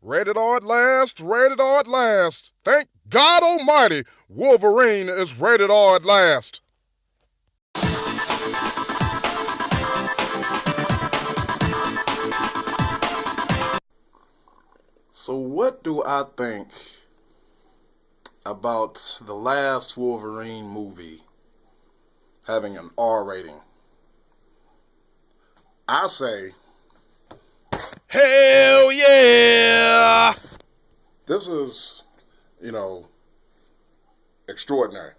Rated R at last, rated R at last. Thank God Almighty, Wolverine is rated R at last. So what do I think about the last Wolverine movie having an R rating? I say Hell yeah! this is, extraordinary.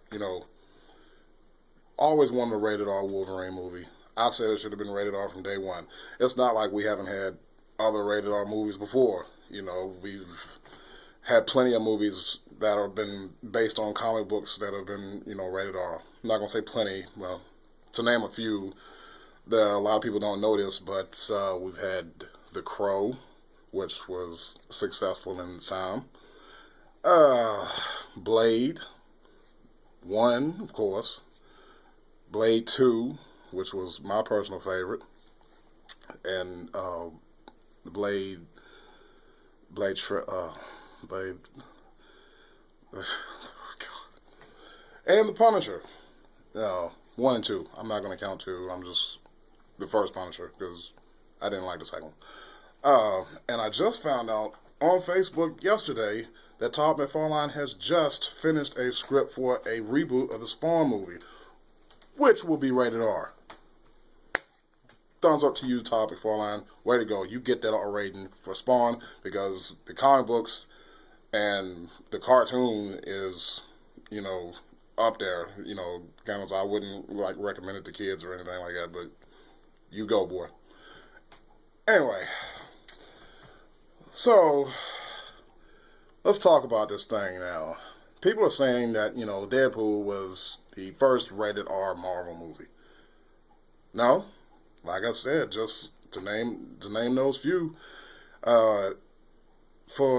Always wanted a rated R Wolverine movie. I said it should have been rated R from day one. It's not like we haven't had other rated R movies before. We've had plenty of movies that have been based on comic books that have been, rated R. I'm not going to say plenty. Well, to name a few, that a lot of people don't know this, but we've had The Crow, which was successful in its time. Blade 1, of course. Blade 2, which was my personal favorite. And Blade, Blade, Blade, and The Punisher. 1 and 2. I'm not going to count 2. I'm just the first Punisher because I didn't like the second one. And I just found out on Facebook yesterday that Todd McFarlane has just finished a script for a reboot of the Spawn movie, which will be rated R. Thumbs up to you, Todd McFarlane. Way to go. You get that R rating for Spawn because the comic books and the cartoon is, up there. Kind of, I wouldn't recommend it to kids or anything like that, but you go, boy. Anyway, so let's talk about this thing now. People are saying that, Deadpool was the first rated R Marvel movie. No, like I said, just to name those few, for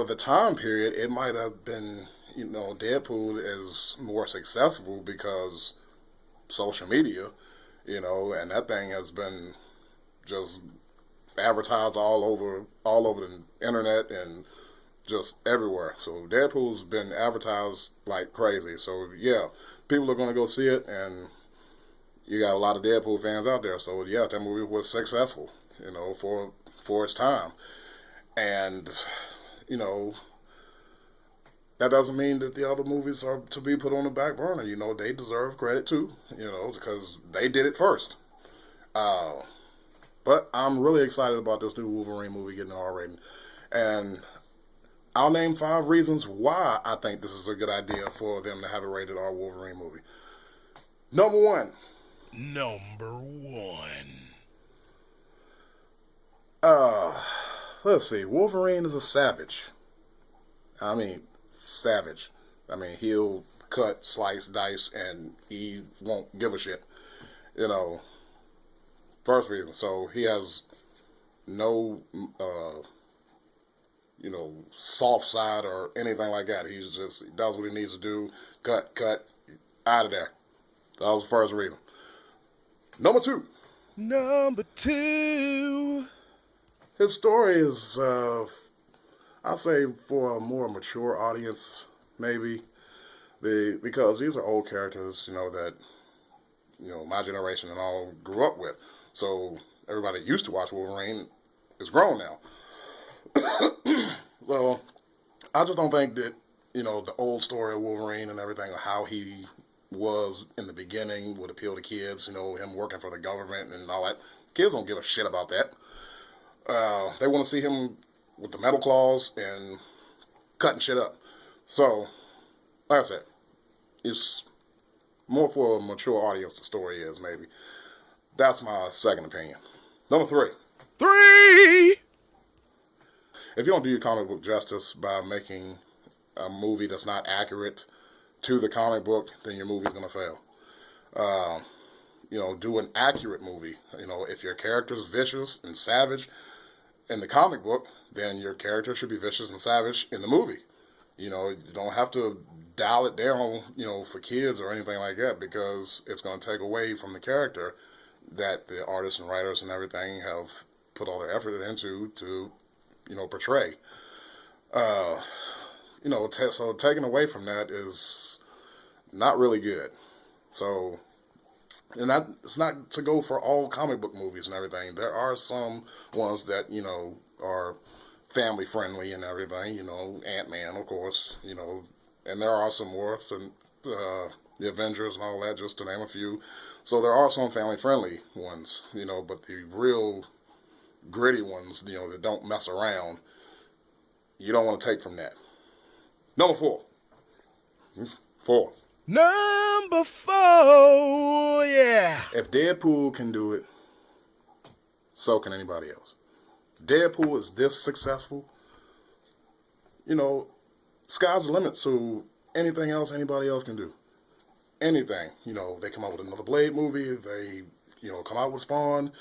the time period, it might have been, Deadpool is more successful because social media, and that thing has been just advertised all over the internet and just everywhere. So Deadpool's been advertised like crazy. So yeah, people are going to go see it, and you got a lot of Deadpool fans out there. So yeah, that movie was successful, for its time. And that doesn't mean that the other movies are to be put on the back burner. They deserve credit too, because they did it first. But I'm really excited about this new Wolverine movie getting an R rating. And I'll name 5 reasons why I think this is a good idea for them to have a rated R Wolverine movie. Number 1. Let's see. Wolverine is a savage. I mean, savage. He'll cut, slice, dice, and he won't give a shit. First reason. So he has no, soft side or anything like that. He does what he needs to do. Cut, out of there. That was the first reason. Number 2. His story is, I'd say, for a more mature audience, maybe. Because these are old characters, that, my generation and all grew up with. So everybody that used to watch Wolverine is grown now. So I just don't think that, the old story of Wolverine and everything, how he was in the beginning would appeal to kids, him working for the government and all that. Kids don't give a shit about that. They want to see him with the metal claws and cutting shit up. So, like I said, it's more for a mature audience, the story is, maybe. That's my second opinion. Number 3. If you don't do your comic book justice by making a movie that's not accurate to the comic book, then your movie's going to fail. Do an accurate movie. If your character's vicious and savage in the comic book, then your character should be vicious and savage in the movie. You don't have to dial it down, for kids or anything like that, because it's going to take away from the character that the artists and writers and everything have put all their effort into to, portray. Uh, so taken away from that is not really good. So, and that it's not to go for all comic book movies and everything. There are some ones that are family friendly and everything. Ant-Man, of course. And there are some more. The Avengers and all that, just to name a few. So there are some family friendly ones. But the real gritty ones, that don't mess around, you don't want to take from that. Number four. Four. Number 4, yeah. If Deadpool can do it, so can anybody else. Deadpool is this successful. Sky's the limit to anything else anybody else can do. Anything. They come out with another Blade movie. They, come out with Spawn.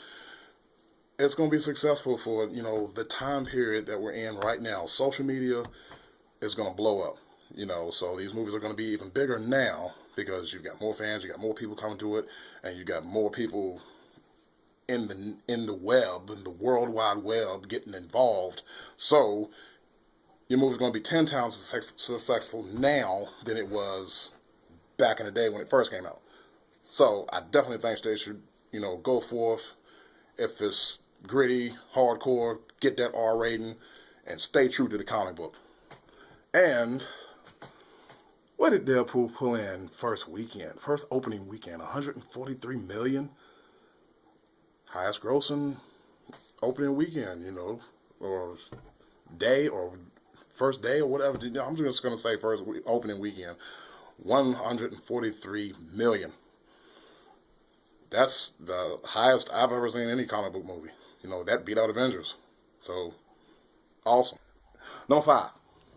It's going to be successful for, the time period that we're in right now. Social media is going to blow up. So these movies are going to be even bigger now because you've got more fans, you got more people coming to it, and you got more people in the web, in the World Wide Web, getting involved. So your movie's going to be 10 times as successful now than it was back in the day when it first came out. So I definitely think they should, go forth. If it's gritty, hardcore, get that R rating, and stay true to the comic book. And what did Deadpool pull in first opening weekend? 143 million. Highest grossing opening weekend, or day, or first day, or whatever. I'm just going to say first opening weekend. 143 million. That's the highest I've ever seen any comic book movie. That beat out Avengers. So, awesome. Number 5.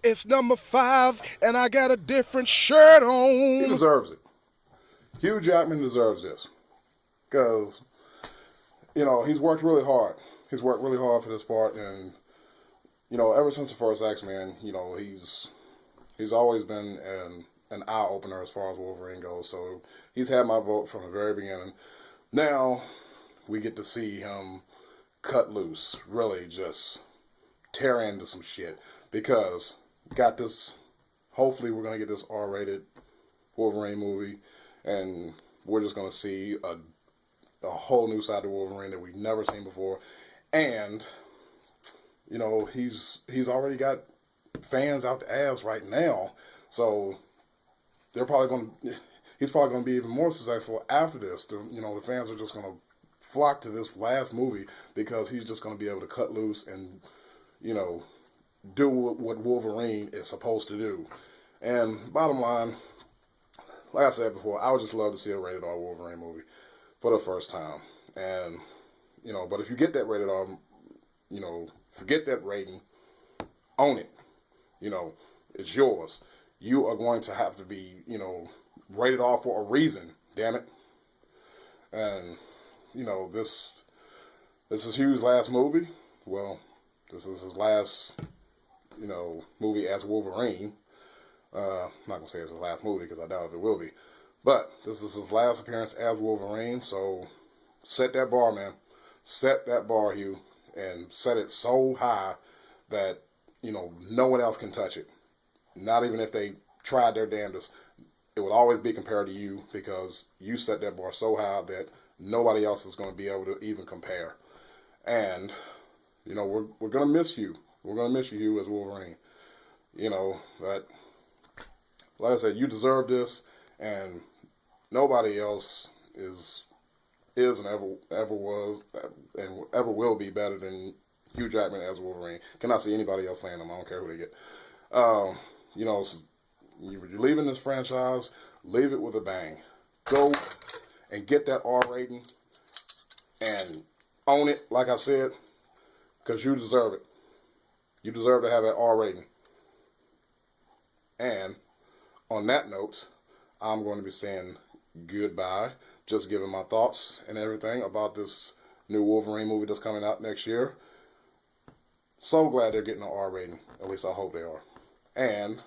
It's number 5, and I got a different shirt He on. deserves it. Hugh Jackman deserves this. Because, he's worked really hard. He's worked really hard for this part, and, ever since the first X-Men, he's always been an eye-opener as far as Wolverine goes. So, he's had my vote from the very beginning. Now, we get to see him cut loose, really just tear into some shit. Because, got this, hopefully we're going to get this R-rated Wolverine movie, and we're just going to see a whole new side of Wolverine that we've never seen before. And, he's already got fans out the ass right now, so he's probably going to be even more successful after this. The fans are just going to flock to this last movie because he's just going to be able to cut loose and, do what Wolverine is supposed to do. And bottom line, like I said before, I would just love to see a rated R Wolverine movie for the first time. And, but if you get that rated R, forget that rating, own it. It's yours. You are going to have to be, rated R for a reason, damn it. And, this is Hugh's last movie. Well, this is his last, movie as Wolverine. I'm not going to say it's his last movie because I doubt if it will be. But this is his last appearance as Wolverine, so set that bar, man. Set that bar, Hugh, and set it so high that, no one else can touch it. Not even if they tried their damnedest. It would always be compared to you because you set that bar so high that nobody else is going to be able to even compare. And, we're going to miss you. We're going to miss you, Hugh, as Wolverine. But, like I said, you deserve this, and nobody else is and ever was and ever will be better than Hugh Jackman as Wolverine. Cannot see anybody else playing him. I don't care who they get. So you're leaving this franchise, leave it with a bang. Go and get that R rating and own it, like I said, because you deserve it. You deserve to have that R rating. And on that note, I'm going to be saying goodbye, just giving my thoughts and everything about this new Wolverine movie that's coming out next year. So glad they're getting an R rating. At least I hope they are. And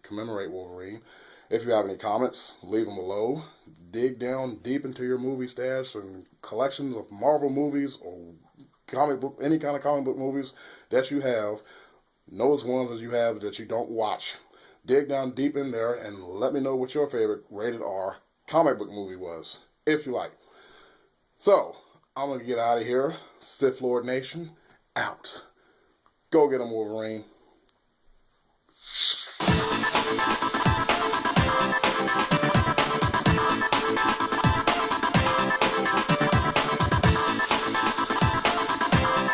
commemorate Wolverine. If you have any comments, leave them below. Dig down deep into your movie stash and collections of Marvel movies or comic book, any kind of comic book movies that you have. Those ones that you have that you don't watch. Dig down deep in there and let me know what your favorite rated R comic book movie was, if you like. So, I'm going to get out of here. Sith Lord Nation, out. Go get 'em, Wolverine.